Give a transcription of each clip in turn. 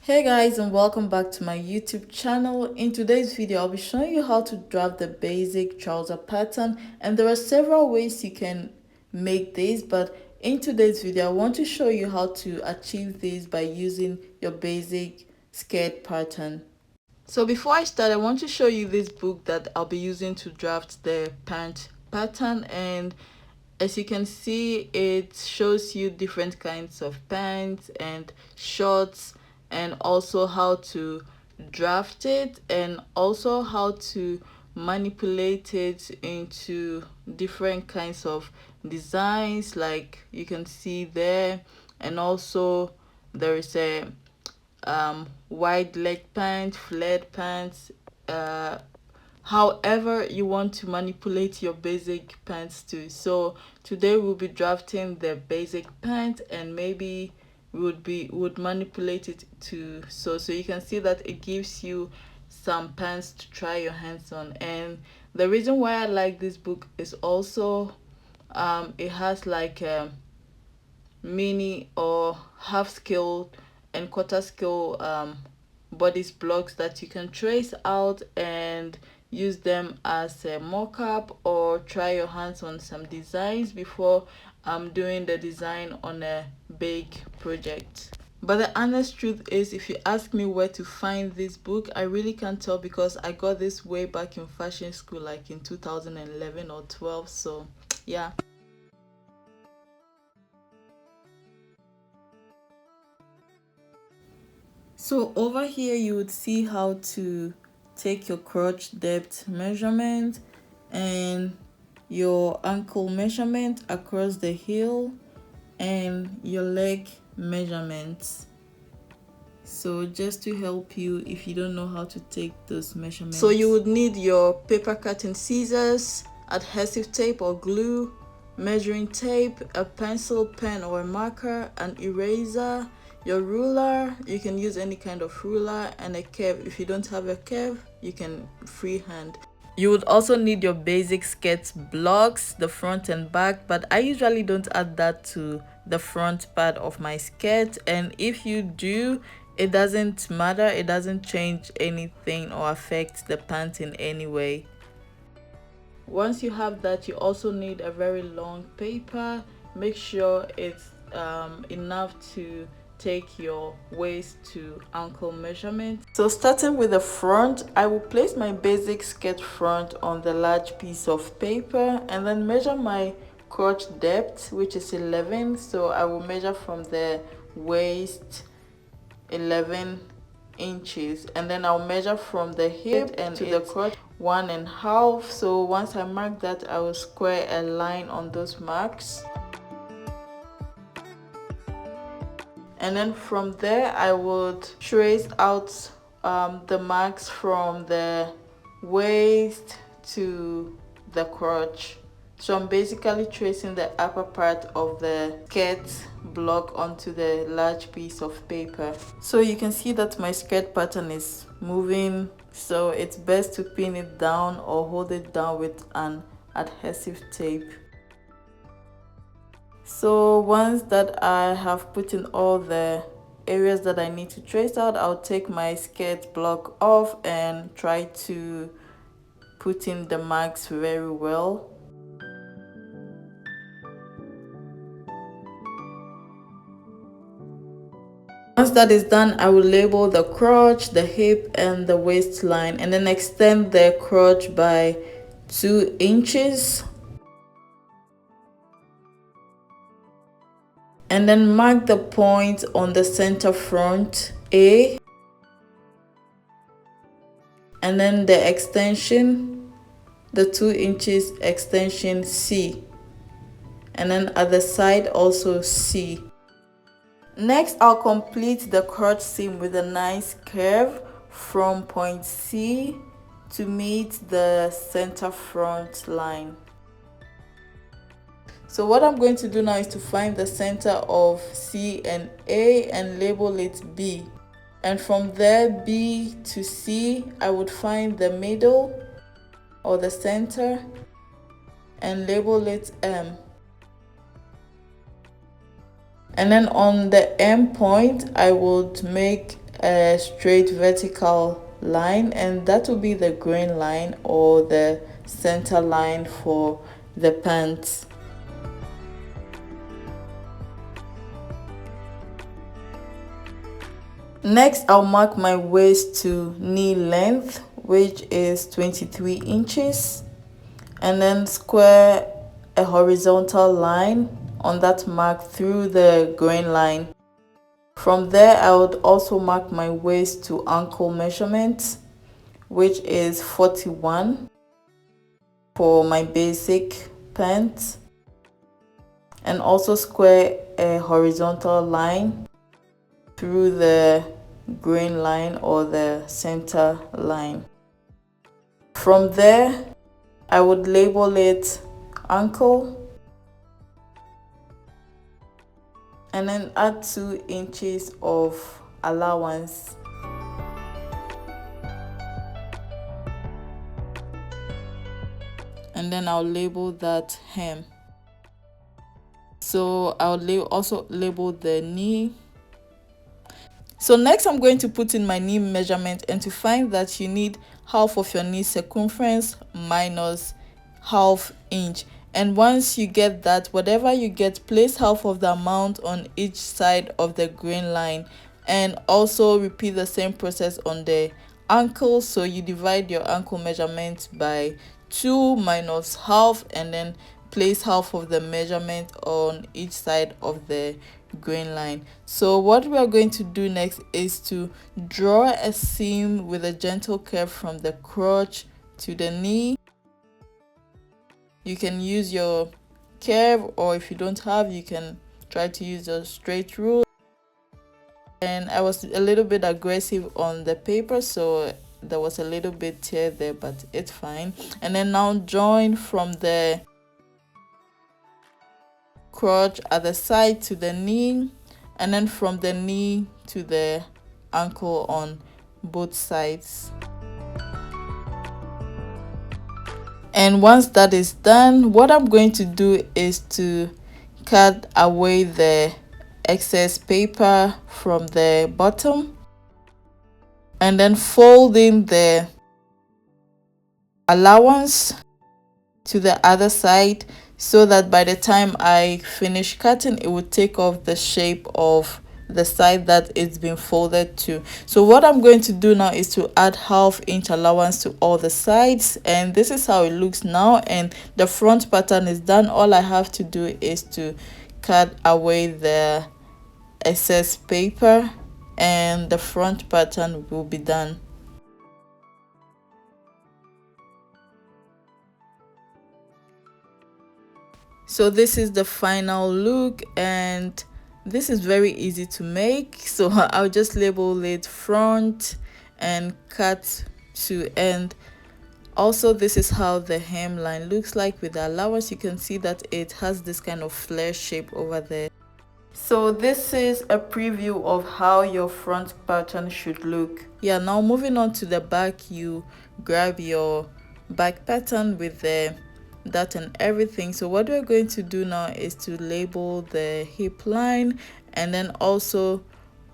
Hey guys, and welcome back to my YouTube channel. In today's video I'll be showing you how to draft the basic trouser pattern, and there are several ways you can make this, but in today's video I want to show you how to achieve this by using your basic skirt pattern. So before I start, I want to show you this book that I'll be using to draft the pant pattern, and as you can see, it shows you different kinds of pants and shorts, and also how to draft it, and also how to manipulate it into different kinds of designs like you can see there. And also there is a wide leg pant, flared pants, however you want to manipulate your basic pants too. So today we'll be drafting the basic pant, and maybe would manipulate it too, so you can see that it gives you some pants to try your hands on. And the reason why I like this book is also it has like mini or half scale and quarter scale bodice blocks that you can trace out and use them as a mock-up, or try your hands on some designs before doing the design on a big project. But the honest truth is, if you ask me where to find this book, I really can't tell, because I got this way back in fashion school, like in 2011 or 12. So yeah. So over here you would see how to take your crotch depth measurement and your ankle measurement across the heel and your leg measurements. So just to help you if you don't know how to take those measurements. So you would need your paper cutting scissors, adhesive tape or glue, measuring tape, a pencil, pen or a marker, an eraser, your ruler. You can use any kind of ruler, and a curve. If you don't have a curve, you can freehand. You would also need your basic skirt blocks, the front and back, but I usually don't add that to the front part of my skirt. And if you do, it doesn't matter, it doesn't change anything or affect the pant in any way. Once you have that, you also need a very long paper. Make sure it's enough to take your waist to ankle measurement. So starting with the front, I will place my basic skirt front on the large piece of paper and then measure my crotch depth, which is 11. So I will measure from the waist 11 inches, and then I'll measure from the hip and to the crotch 1.5. So once I mark that, I will square a line on those marks, and then from there I would trace out the marks from the waist to the crotch. So I'm basically tracing the upper part of the skirt block onto the large piece of paper. So you can see that my skirt pattern is moving, so it's best to pin it down or hold it down with an adhesive tape. So once that I have put in all the areas that I need to trace out, I'll take my skirt block off and try to put in the marks very well. Once that is done, I will label the crotch, the hip and the waistline, and then extend the crotch by 2 inches. And then mark the point on the center front A, and then the extension, the 2 inches extension C, and then at the side also C. Next, I'll complete the crotch seam with a nice curve from point C to meet the center front line. So what I'm going to do now is to find the center of C and A and label it B. And from there, B to C, I would find the middle or the center and label it M. And then on the M point, I would make a straight vertical line, and that will be the grain line or the center line for the pants. Next, I'll mark my waist to knee length, which is 23 inches, and then square a horizontal line on that mark through the grain line. From there, I would also mark my waist to ankle measurement, which is 41 for my basic pants, and also square a horizontal line through the grain line or the center line. From there, I would label it ankle and then add 2 inches of allowance. And then I'll label that hem. So I'll also label the knee. So next I'm going to put in my knee measurement, and to find that you need half of your knee circumference minus half inch. And once you get that, whatever you get, place half of the amount on each side of the grain line, and also repeat the same process on the ankle. So you divide your ankle measurement by 2 minus half, and then place half of the measurement on each side of the grain line. So what we are going to do next is to draw a seam with a gentle curve from the crotch to the knee. You can use your curve, or if you don't have, you can try to use a straight rule. And I was a little bit aggressive on the paper, so there was a little bit tear there, but it's fine. And then now join from the crotch at the side to the knee, and then from the knee to the ankle on both sides. And once that is done, what I'm going to do is to cut away the excess paper from the bottom, and then fold in the allowance to the other side, so that by the time I finish cutting, it would take off the shape of the side that it's been folded to. So what I'm going to do now is to add ½ inch allowance to all the sides, and this is how it looks now. And the front pattern is done. All I have to do is to cut away the excess paper, and the front pattern will be done. So this is the final look, and this is very easy to make. So I'll just label it front and cut to end. Also, this is how the hemline looks like with the allowance. You can see that it has this kind of flare shape over there. So this is a preview of how your front pattern should look. Yeah, now moving on to the back, you grab your back pattern with the that and everything. So what we're going to do now is to label the hip line, and then also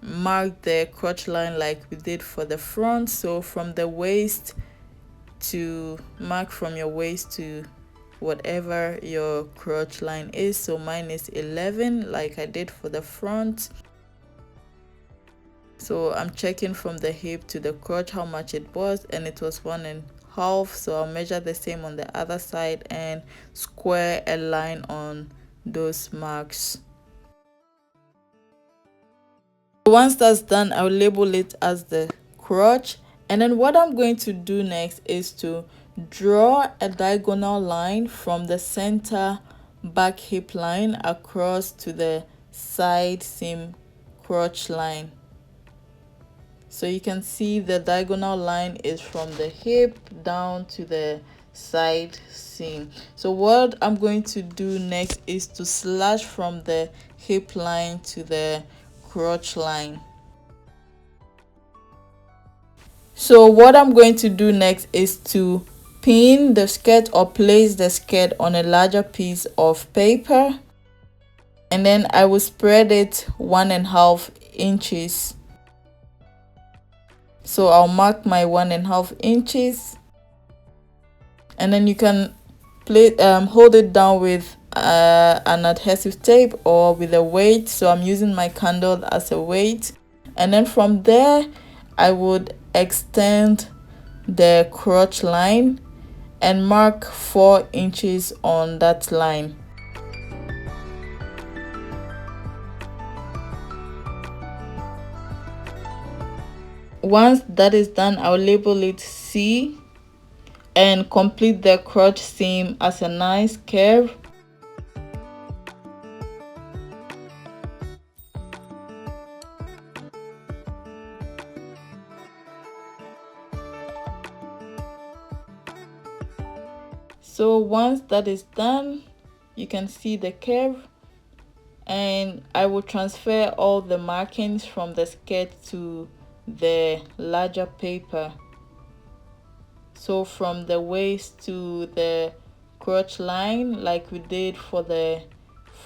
mark the crotch line like we did for the front. So from the waist to mark from your waist to whatever your crotch line is. So mine is 11 like I did for the front. So I'm checking from the hip to the crotch how much it was, and it was 1.5. So I'll measure the same on the other side and square a line on those marks. Once that's done, I'll label it as the crotch. And then what I'm going to do next is to draw a diagonal line from the center back hip line across to the side seam crotch line. So you can see the diagonal line is from the hip down to the side seam. So what I'm going to do next is to slash from the hip line to the crotch line. So what I'm going to do next is to pin the skirt or place the skirt on a larger piece of paper, and then I will spread it 1.5 inches. So I'll mark my 1.5 inches, and then you can hold it down with an adhesive tape or with a weight. So I'm using my candle as a weight, and then from there I would extend the crotch line and mark 4 inches on that line. Once that is done, I'll label it C and complete the crotch seam as a nice curve. So once that is done, you can see the curve, and I will transfer all the markings from the skirt to the larger paper. So from the waist to the crotch line, like we did for the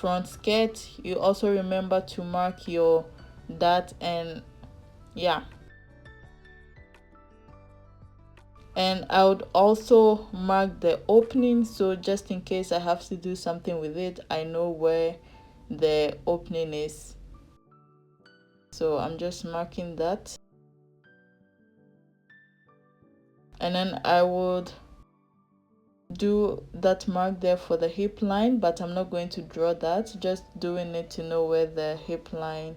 front skirt, you also remember to mark your dart, and yeah. And I would also mark the opening, so just in case I have to do something with it, I know where the opening is. So I'm just marking that, and then I would do that mark there for the hip line, but I'm not going to draw that, just doing it to know where the hip line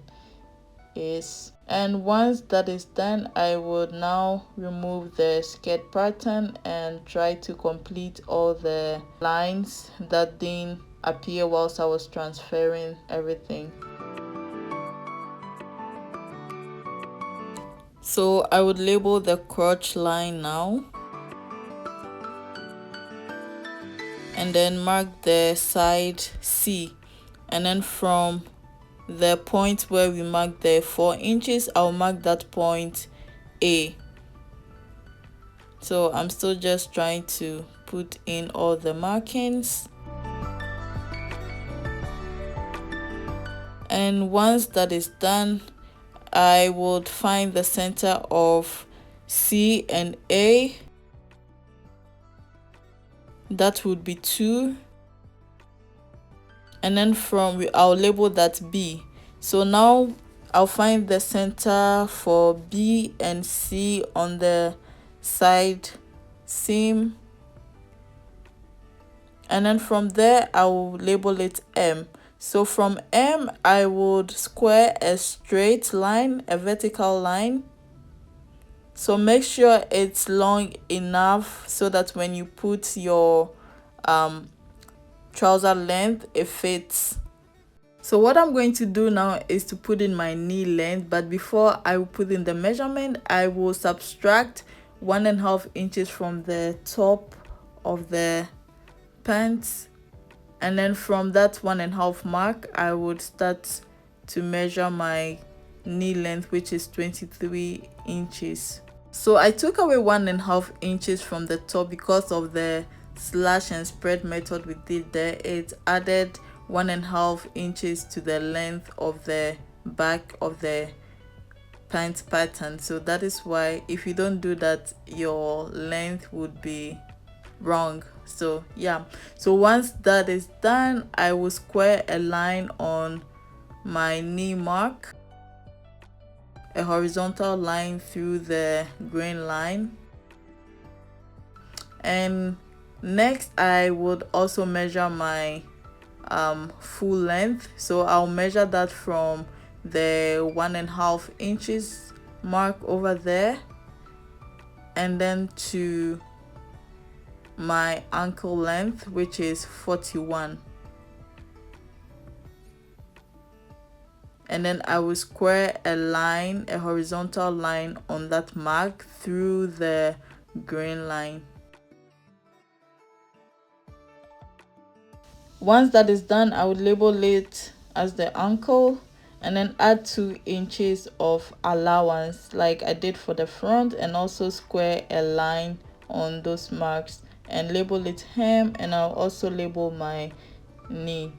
is. And once that is done, I would now remove the skirt pattern and try to complete all the lines that didn't appear whilst I was transferring everything. So I would label the crotch line now, and then mark the side C, and then from the point where we mark the 4 inches, I'll mark that point A. So I'm still just trying to put in all the markings, and once that is done, I would find the center of C and A. That would be 2, and then I'll label that B. So now I'll find the center for B and C on the side seam, and then from there I will label it M. So from M, I would square a straight line, a vertical line. So make sure it's long enough so that when you put your trouser length, it fits. So what I'm going to do now is to put in my knee length, but before I will put in the measurement, I will subtract 1.5 inches from the top of the pants, and then from that 1.5 mark, I would start to measure my knee length, which is 23 inches. So I took away 1.5 inches from the top because of the slash and spread method we did there. It added 1.5 inches to the length of the back of the pant pattern. So that is why if you don't do that, your length would be wrong. So yeah, so once that is done, I will square a line on my knee mark, a horizontal line through the grain line, and next I would also measure my full length. So I'll measure that from the 1.5 inches mark over there, and then to my ankle length, which is 41, and then I will square a line, a horizontal line on that mark through the grain line. Once that is done, I would label it as the ankle, and then add 2 inches of allowance like I did for the front, and also square a line on those marks and label it hem, and I'll also label my knee.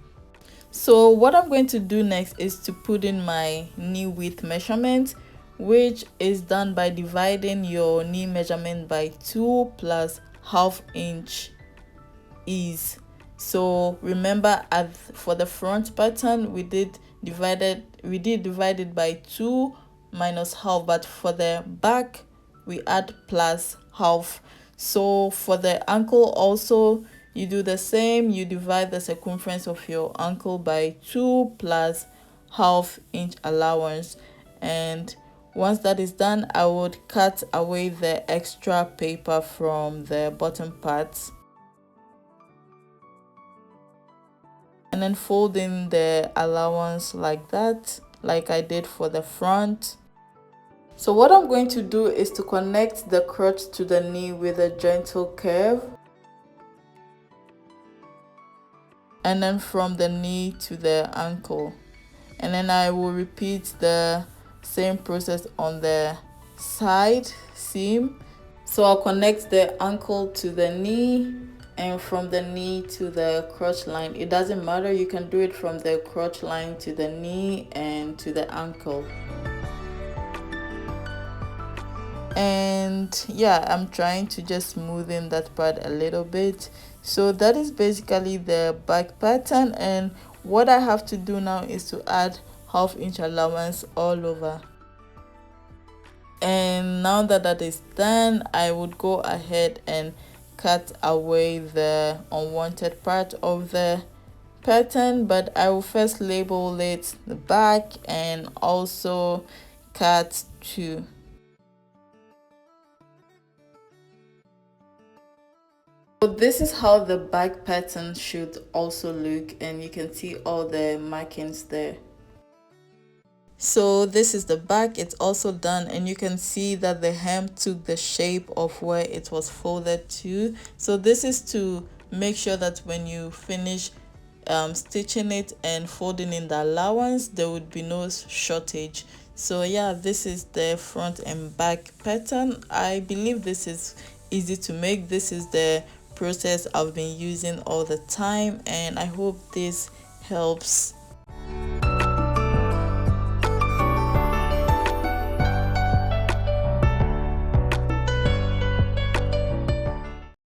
So what I'm going to do next is to put in my knee width measurement, which is done by dividing your knee measurement by 2 plus ½ inch ease. So remember, for the front pattern we did divide it by 2 minus half, but for the back we add plus half. So for the ankle also you do the same. You divide the circumference of your ankle by 2 plus ½ inch allowance, and once that is done, I would cut away the extra paper from the bottom parts and then fold in the allowance like that, like I did for the front. So what I'm going to do is to connect the crotch to the knee with a gentle curve, and then from the knee to the ankle, and then I will repeat the same process on the side seam. So I'll connect the ankle to the knee and from the knee to the crotch line. It doesn't matter, you can do it from the crotch line to the knee and to the ankle. And yeah, I'm trying to just smoothen that part a little bit. So that is basically the back pattern, and what I have to do now is to add ½ inch allowance all over. And now that that is done, I would go ahead and cut away the unwanted part of the pattern, but I will first label it the back and also cut 2. So this is how the back pattern should also look, and you can see all the markings there. So this is the back, it's also done, and you can see that the hem took the shape of where it was folded to. So this is to make sure that when you finish stitching it and folding in the allowance, there would be no shortage. So yeah, this is the front and back pattern. I believe this is easy to make. This is the process I've been using all the time, and I hope this helps